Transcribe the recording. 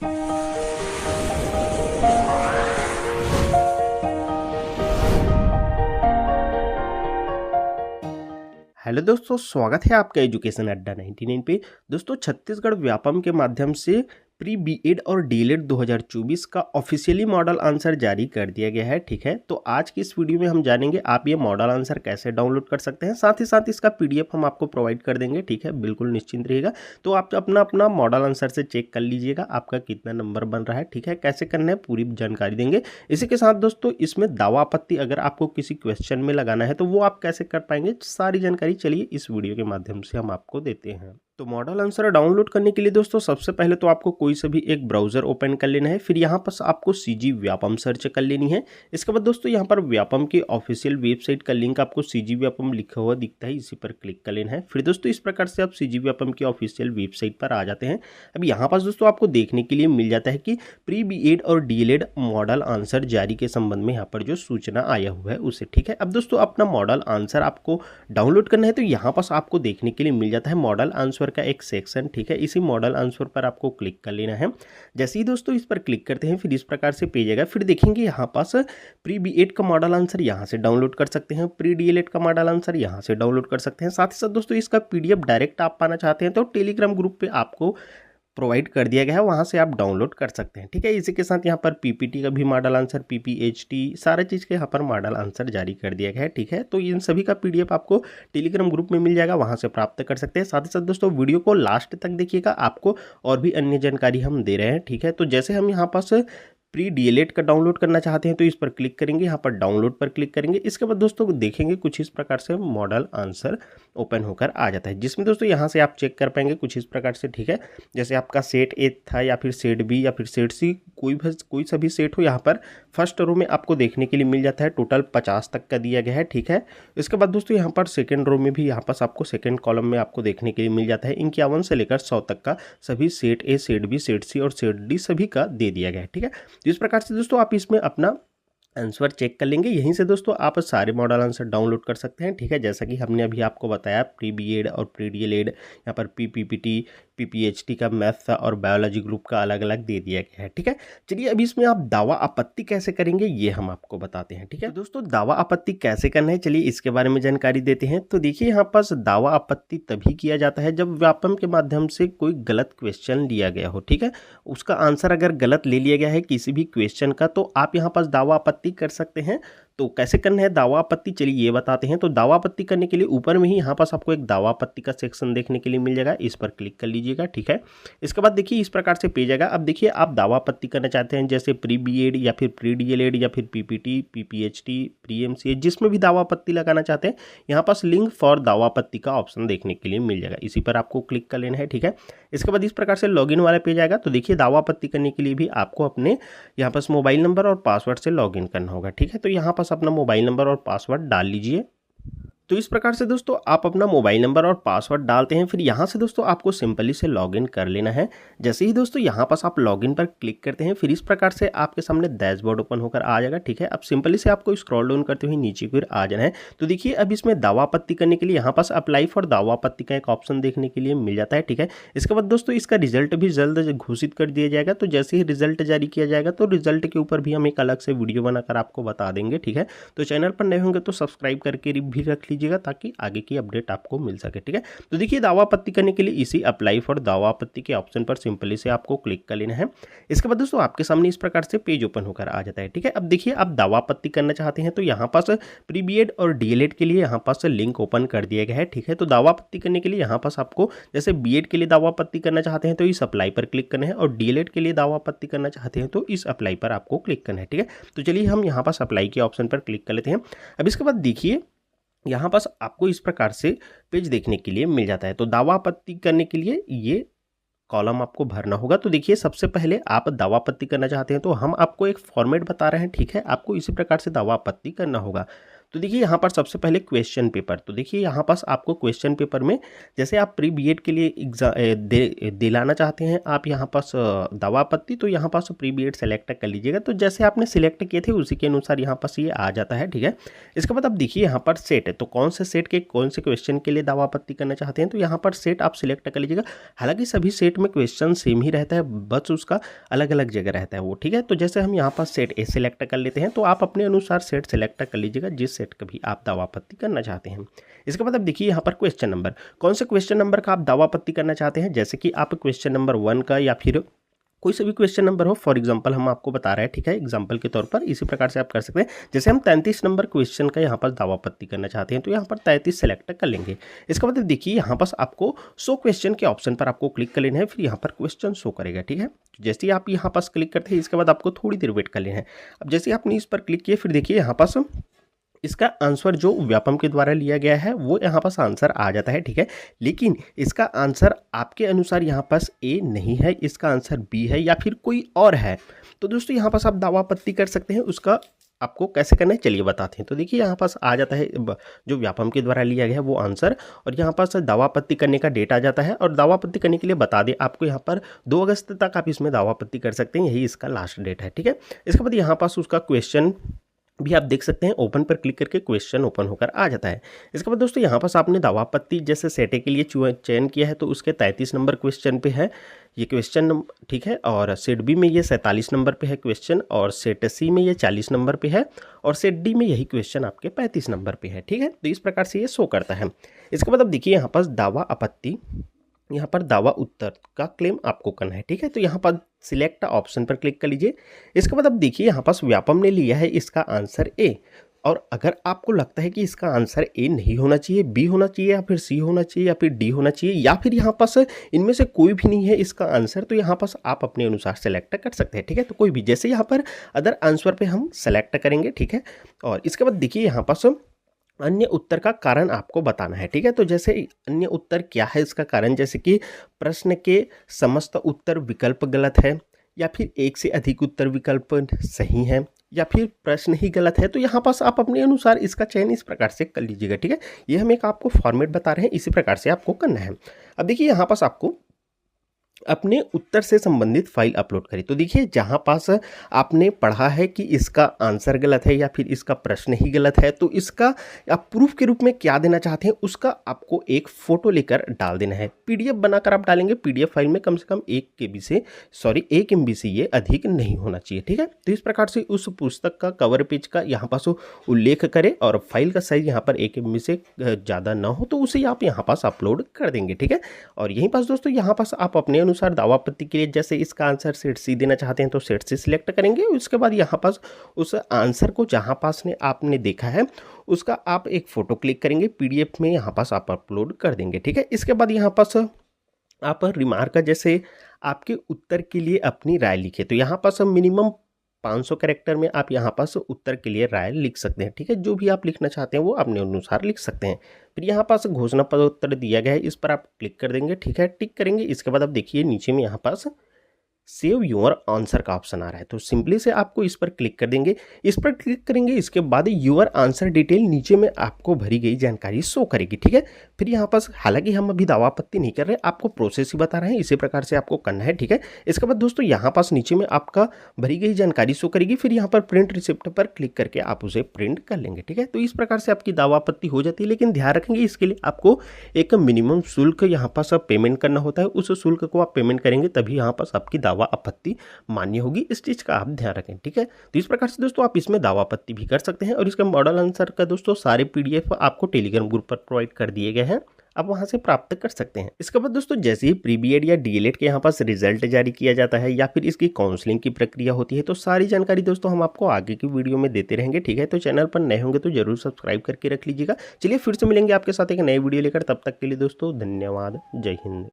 Hello दोस्तों, स्वागत है आपका एजुकेशन अड्डा 99 पे। दोस्तों, छत्तीसगढ़ व्यापम के माध्यम से प्री बीएड और डीएलएड 2024 का ऑफिशियली मॉडल आंसर जारी कर दिया गया है। ठीक है, तो आज की इस वीडियो में हम जानेंगे आप ये मॉडल आंसर कैसे डाउनलोड कर सकते हैं, साथ ही साथ इसका पीडीएफ हम आपको प्रोवाइड कर देंगे। ठीक है, बिल्कुल निश्चिंत रहिएगा। तो आप अपना अपना मॉडल आंसर से चेक कर लीजिएगा आपका कितना नंबर बन रहा है। ठीक है, कैसे करना है पूरी जानकारी देंगे। इसी के साथ दोस्तों, इसमें दावा आपत्ति अगर आपको किसी क्वेश्चन में लगाना है तो वो आप कैसे कर पाएंगे, सारी जानकारी चलिए इस वीडियो के माध्यम से हम आपको देते हैं। तो मॉडल आंसर डाउनलोड करने के लिए दोस्तों सबसे पहले तो आपको कोई सा भी एक ब्राउजर ओपन कर लेना है। फिर यहाँ पर आपको सीजी व्यापम सर्च कर लेनी है। इसके बाद दोस्तों यहाँ पर व्यापम की ऑफिशियल वेबसाइट का लिंक आपको सीजी व्यापम लिखा हुआ दिखता है, इसी पर क्लिक कर लेना है। फिर दोस्तों इस प्रकार से आप सीजी व्यापम की ऑफिशियल वेबसाइट पर आ जाते हैं। अब यहाँ पर दोस्तों आपको देखने के लिए मिल जाता है कि प्री बीएड और डीएलएड मॉडल आंसर जारी के संबंध में यहाँ पर जो सूचना आया हुआ है उसे। ठीक है, अब दोस्तों अपना मॉडल आंसर आपको डाउनलोड करना है तो यहाँ पर आपको देखने के लिए मिल जाता है मॉडल आंसर का एक सेक्शन। ठीक है, इसी मॉडल आंसर पर आपको क्लिक कर लेना है। जैसे ही दोस्तों इस पर क्लिक करते हैं फिर इस प्रकार से पेज आएगा। फिर देखेंगे यहाँ पास प्री बीएड का मॉडल आंसर यहाँ से डाउनलोड कर सकते हैं, प्री डीएलएड का मॉडल आंसर यहाँ से डाउनलोड कर सकते हैं। साथ ही साथ दोस्तों इसका पीडीएफ डायरेक्ट आप पाना चाहते हैं तो टेलीग्राम ग्रुप पे आपको प्रोवाइड कर दिया गया है, वहाँ से आप डाउनलोड कर सकते हैं। ठीक है, इसी के साथ यहाँ पर पीपीटी का भी मॉडल आंसर, पीपीएचटी सारा चीज़ के यहाँ पर मॉडल आंसर जारी कर दिया गया है। ठीक है, तो इन सभी का पीडीएफ आपको टेलीग्राम ग्रुप में मिल जाएगा, वहाँ से प्राप्त कर सकते हैं। साथ ही साथ दोस्तों वीडियो को लास्ट तक देखिएगा, आपको और भी अन्य जानकारी हम दे रहे हैं। ठीक है, तो जैसे हम यहाँ पास प्री डीएलएड का डाउनलोड करना चाहते हैं तो इस पर क्लिक करेंगे, यहाँ पर डाउनलोड पर क्लिक करेंगे। इसके बाद दोस्तों देखेंगे कुछ इस प्रकार से मॉडल आंसर ओपन होकर आ जाता है, जिसमें दोस्तों यहाँ से आप चेक कर पाएंगे कुछ इस प्रकार से। ठीक है, जैसे आपका सेट ए था या फिर सेट बी या फिर सेट सी, कोई सा भी सेट हो, यहाँ पर फर्स्ट रो में आपको देखने के लिए मिल जाता है। टोटल 50 तक का दिया गया है। ठीक है, इसके बाद दोस्तों यहाँ पर सेकेंड रो में भी यहाँ पर आपको सेकेंड कॉलम में आपको देखने के लिए मिल जाता है 51 से लेकर 100 तक का सभी set A, set B, set C और सेट डी सभी का दे दिया गया है। ठीक है, इस प्रकार से दोस्तों आप इसमें अपना आंसर चेक कर लेंगे। यहीं से दोस्तों आप सारे मॉडल आंसर डाउनलोड कर सकते हैं। ठीक है, जैसा कि हमने अभी आपको बताया प्री बीएड और प्री डीएलएड, यहाँ पर पीपीटी, पीपीएचटी का मैथ और बायोलॉजी ग्रुप का अलग अलग दे दिया गया है। ठीक है, चलिए अभी इसमें आप दावा आपत्ति कैसे करेंगे ये हम आपको बताते हैं। ठीक है, तो दोस्तों दावा आपत्ति कैसे करना है चलिए इसके बारे में जानकारी देते हैं। तो देखिए यहाँ पास दावा आपत्ति तभी किया जाता है जब व्यापम के माध्यम से कोई गलत क्वेश्चन लिया गया हो। ठीक है, उसका आंसर अगर गलत ले लिया गया है किसी भी क्वेश्चन का तो आप यहाँ पास दावा आपत्ति कर सकते हैं। तो कैसे करना है दावा आपत्ति चलिए ये बताते हैं। तो दावा आपत्ति करने के लिए ऊपर में ही यहाँ पास आपको एक दावा आपत्ति का सेक्शन देखने के लिए मिल जाएगा, इस पर क्लिक कर लीजिएगा। ठीक है, इसके बाद देखिए इस प्रकार से पेज आएगा। अब देखिए आप दावा आपत्ति करना चाहते हैं जैसे प्री बीएड या फिर प्री डीएलएड या फिर पीपीटी, पीपीएचटी, प्री एमसीए, जिसमें भी दावा आपत्ति लगाना चाहते हैं यहाँ पास लिंक फॉर दावा आपत्ति का ऑप्शन देखने के लिए मिल जाएगा, इसी पर आपको क्लिक कर लेना है। ठीक है, इसके बाद इस प्रकार से लॉगिन वाला पेज आएगा। तो देखिए दावा आपत्ति करने के लिए भी आपको अपने यहाँ पास मोबाइल नंबर और पासवर्ड से लॉगिन करना होगा। ठीक है, तो यहाँ पास अपना मोबाइल नंबर और पासवर्ड डाल लीजिए। तो इस प्रकार से दोस्तों आप अपना मोबाइल नंबर और पासवर्ड डालते हैं। फिर यहाँ से दोस्तों आपको सिंपली से लॉगिन कर लेना है। जैसे ही दोस्तों यहाँ पास आप लॉगिन पर क्लिक करते हैं फिर इस प्रकार से आपके सामने डैशबोर्ड ओपन होकर आ जाएगा। ठीक है, अब सिंपली से आपको स्क्रॉल डाउन करते हुए नीचे की ओर आ जाना है। तो देखिए अब इसमें दावा आपत्ति करने के लिए यहाँ पास अप्लाई फॉर दावा आपत्ति का एक ऑप्शन देखने के लिए मिल जाता है। ठीक है, इसके बाद दोस्तों इसका रिजल्ट भी जल्द घोषित कर दिया जाएगा। तो जैसे ही रिजल्ट जारी किया जाएगा तो रिजल्ट के ऊपर भी हम एक अलग से वीडियो बनाकर आपको बता देंगे। ठीक है, तो चैनल पर नए होंगे तो सब्सक्राइब करके भी रख लीजिएगा ताकि आगे की अपडेट आपको मिल सके। ठीक है, तो देखिए दावा आपत्ति करने के लिए इसी अप्लाई फॉर दावा आपत्ति के ऑप्शन पर सिंपली से आपको क्लिक कर लेना है। इसके बाद दोस्तों आपके सामने इस प्रकार से पेज ओपन होकर आ जाता है। ठीक है, अब देखिए आप दावा आपत्ति करना चाहते हैं तो यहाँ पास प्री बीएड और डीएलएड के लिए यहाँ पास लिंक ओपन कर दिया गया है। ठीक है, तो दावा आपत्ति करने के लिए यहाँ पास आपको जैसे बीएड के लिए दावा आपत्ति करना चाहते हैं तो इस अप्लाई पर क्लिक करना है और डीएलएड के लिए दावा आपत्ति करना चाहते हैं तो इस अप्लाई पर आपको क्लिक करना है। ठीक है, तो चलिए हम यहाँ पास अप्लाई के ऑप्शन पर क्लिक कर लेते हैं। अब इसके बाद देखिए यहाँ पास आपको इस प्रकार से पेज देखने के लिए मिल जाता है। तो दावा आपत्ति करने के लिए ये कॉलम आपको भरना होगा। तो देखिए सबसे पहले आप दावा आपत्ति करना चाहते हैं तो हम आपको एक फॉर्मेट बता रहे हैं। ठीक है, आपको इसी प्रकार से दावा आपत्ति करना होगा। तो देखिए यहाँ पर सबसे पहले क्वेश्चन पेपर, तो देखिए यहाँ पास आपको क्वेश्चन पेपर में जैसे आप प्री बीएड के लिए दिलाना चाहते हैं आप यहाँ पास दावा आपत्ति, तो यहाँ पास प्री बीएड सेलेक्ट कर लीजिएगा। तो जैसे आपने सिलेक्ट किए थे उसी के अनुसार यहाँ पास ये आ जाता है, ठीक है। इसके बाद आप देखिए यहाँ पर सेट है, तो कौन से सेट के कौन से क्वेश्चन के लिए दावा आपत्ति करना चाहते हैं, तो यहाँ पर सेट आप सिलेक्ट कर लीजिएगा। हालांकि सभी सेट में क्वेश्चन सेम ही रहता है, बस उसका अलग अलग जगह रहता है वो, ठीक है। तो जैसे हम यहाँ पर सेट ए सिलेक्ट कर लेते हैं, तो आप अपने अनुसार सेट सिलेक्ट कर लीजिएगा जिस सेट का भी आप दावा आपत्ति करना चाहते हैं। इसके बाद अब देखिए यहाँ पर क्वेश्चन नंबर, कौन से क्वेश्चन नंबर का आप दावा आपत्ति करना चाहते हैं, जैसे कि आप क्वेश्चन नंबर 1 का या फिर कोई सा भी क्वेश्चन नंबर हो, फॉर एग्जांपल हम आपको बता रहे हैं, ठीक है, एग्जांपल के तौर पर इसी प्रकार से आप कर सकते हैं। जैसे हम 33 नंबर क्वेश्चन का यहाँ पर दावा आपत्ति करना चाहते हैं, तो यहाँ पर 33 सेलेक्ट कर लेंगे। इसके बाद देखिए यहाँ पर आपको शो क्वेश्चन के ऑप्शन पर आपको क्लिक कर लेना है, फिर यहाँ पर क्वेश्चन शो करेगा, ठीक है। जैसे ही आप यहाँ पास क्लिक करते हैं इसके बाद आपको थोड़ी देर वेट कर लेना है। अब जैसे आपने इस पर क्लिक किया, फिर देखिए यहाँ पास इसका आंसर जो व्यापम के द्वारा लिया गया है वो यहाँ पास आंसर आ जाता है, ठीक है। लेकिन इसका आंसर आपके अनुसार यहाँ पास ए नहीं है, इसका आंसर बी है या फिर कोई और है। तो दोस्तों यहाँ पास आप दावा आपत्ति कर सकते हैं, उसका आपको कैसे करना है चलिए बताते हैं। तो देखिए यहाँ पास आ जाता है जो व्यापम के द्वारा लिया गया है वो आंसर, और यहाँ पास दावा आपत्ति करने का डेट आ जाता है। और दावा आपत्ति करने के लिए बता दें आपको, यहाँ पर 2 अगस्त तक आप इसमें दावा आपत्ति कर सकते हैं, यही इसका लास्ट डेट है, ठीक है। इसके बाद यहाँ पास उसका क्वेश्चन भी आप देख सकते हैं, ओपन पर क्लिक करके क्वेश्चन ओपन होकर आ जाता है। इसके बाद दोस्तों यहाँ पास आपने दावा आपत्ति जैसे सेट ए के लिए चयन किया है, तो उसके 33 नंबर क्वेश्चन पे है ये क्वेश्चन, ठीक है। और सेट बी में ये 47 नंबर पे है क्वेश्चन, और सेट सी में ये 40 नंबर पे है, और सेट डी में यही क्वेश्चन आपके 35 नंबर पे है, ठीक है। तो इस प्रकार से ये शो करता है। इसके बाद अब देखिए यहाँ पास दावा आपत्ति, यहाँ पर दावा उत्तर का क्लेम आपको करना है, ठीक है। तो यहाँ पर सिलेक्ट ऑप्शन पर क्लिक कर लीजिए। इसके बाद अब देखिए यहाँ पास व्यापम ने लिया है इसका आंसर ए, और अगर आपको लगता है कि इसका आंसर ए नहीं होना चाहिए, बी होना चाहिए या फिर सी होना चाहिए या फिर डी होना चाहिए, या फिर यहाँ पास इनमें से कोई भी नहीं है इसका आंसर, तो यहाँ पास आप अपने अनुसार सेलेक्ट कर सकते हैं, ठीक है। तो कोई भी, जैसे यहाँ पर अदर आंसर पे हम सेलेक्ट करेंगे, ठीक है। और इसके बाद देखिए यहाँ पास अन्य उत्तर का कारण आपको बताना है, ठीक है। तो जैसे अन्य उत्तर क्या है इसका कारण, जैसे कि प्रश्न के समस्त उत्तर विकल्प गलत है, या फिर एक से अधिक उत्तर विकल्प सही है, या फिर प्रश्न ही गलत है। तो यहाँ पास आप अपने अनुसार इसका चयन इस प्रकार से कर लीजिएगा, ठीक है। ये हम एक आपको फॉर्मेट बता रहे हैं, इसी प्रकार से आपको करना है। अब देखिए यहाँ पास आपको अपने उत्तर से संबंधित फाइल अपलोड करें। तो देखिए जहाँ पास आपने पढ़ा है कि इसका आंसर गलत है या फिर इसका प्रश्न ही गलत है, तो इसका आप प्रूफ के रूप में क्या देना चाहते हैं उसका आपको एक फ़ोटो लेकर डाल देना है। पीडीएफ बनाकर आप डालेंगे, पीडीएफ फाइल में कम से कम 1 MB से ये अधिक नहीं होना चाहिए, ठीक है। तो इस प्रकार से उस पुस्तक का कवर पेज का यहाँ पास उल्लेख करें, और फाइल का साइज यहाँ पर 1 MB से ज़्यादा ना हो, तो उसे आप यहाँ पास अपलोड कर देंगे, ठीक है। और यहीं पास दोस्तों यहाँ पास आप अपने अनुसार दावा आपत्ति के लिए जैसे इसका आंसर सेट सी देना चाहते हैं तो सेट सी सिलेक्ट करेंगे। उसके बाद यहाँ पास उस आंसर को जहाँ पास ने आपने देखा है उसका आप एक फ़ोटो क्लिक करेंगे, पीडीएफ में यहाँ पास आप अपलोड कर देंगे, ठीक है। इसके बाद यहाँ पास आप रिमार्क जैसे आपके उत्तर के लिए अपनी राय लिखे, तो यहाँ पास मिनिमम 500 कैरेक्टर में आप यहाँ पास उत्तर के लिए राय लिख सकते हैं, ठीक है। जो भी आप लिखना चाहते हैं वो अपने अनुसार लिख सकते हैं। फिर यहाँ पास घोषणा पत्र दिया गया है, इस पर आप क्लिक कर देंगे, ठीक है, टिक करेंगे। इसके बाद आप देखिए नीचे में यहाँ पास सेव योर आंसर का ऑप्शन आ रहा है, तो सिंपली से आपको इस पर क्लिक कर देंगे। इस पर क्लिक करेंगे, इसके बाद योर आंसर डिटेल नीचे में आपको भरी गई जानकारी शो करेगी, ठीक है। फिर यहाँ पास हालांकि हम अभी दावा आपत्ति नहीं कर रहे, आपको प्रोसेस ही बता रहे हैं, इसी प्रकार से आपको करना है, ठीक है। इसके बाद दोस्तों यहाँ पास नीचे में आपका भरी गई जानकारी शो करेगी, फिर यहाँ पर प्रिंट रिसिप्ट पर क्लिक करके आप उसे प्रिंट कर लेंगे, ठीक है। तो इस प्रकार से आपकी दावा आपत्ति हो जाती है, लेकिन ध्यान रखेंगे इसके लिए आपको एक मिनिमम शुल्क यहाँ पास पेमेंट करना होता है। उस शुल्क को आप पेमेंट करेंगे तभी यहाँ पास आपकी दावा आपत्ति मान्य होगी, इस चीज का आप ध्यान रखें, ठीक है। तो इस प्रकार से दोस्तों आप इसमें दावा आपत्ति भी कर सकते हैं, और इसका मॉडल आंसर का दोस्तों सारे पीडीएफ आपको टेलीग्राम ग्रुप पर प्रोवाइड कर दिए गए हैं, आप वहां से प्राप्त कर सकते हैं। इसके बाद दोस्तों जैसे ही प्री बीएड या डीएलएड के यहाँ पास रिजल्ट जारी किया जाता है या फिर इसकी काउंसलिंग की प्रक्रिया होती है, तो सारी जानकारी दोस्तों हम आपको आगे की वीडियो में देते रहेंगे, ठीक है। तो चैनल पर नए होंगे तो जरूर सब्सक्राइब करके रख लीजिएगा। चलिए फिर से मिलेंगे आपके साथ एक नई वीडियो लेकर, तब तक के लिए दोस्तों धन्यवाद, जय हिंद।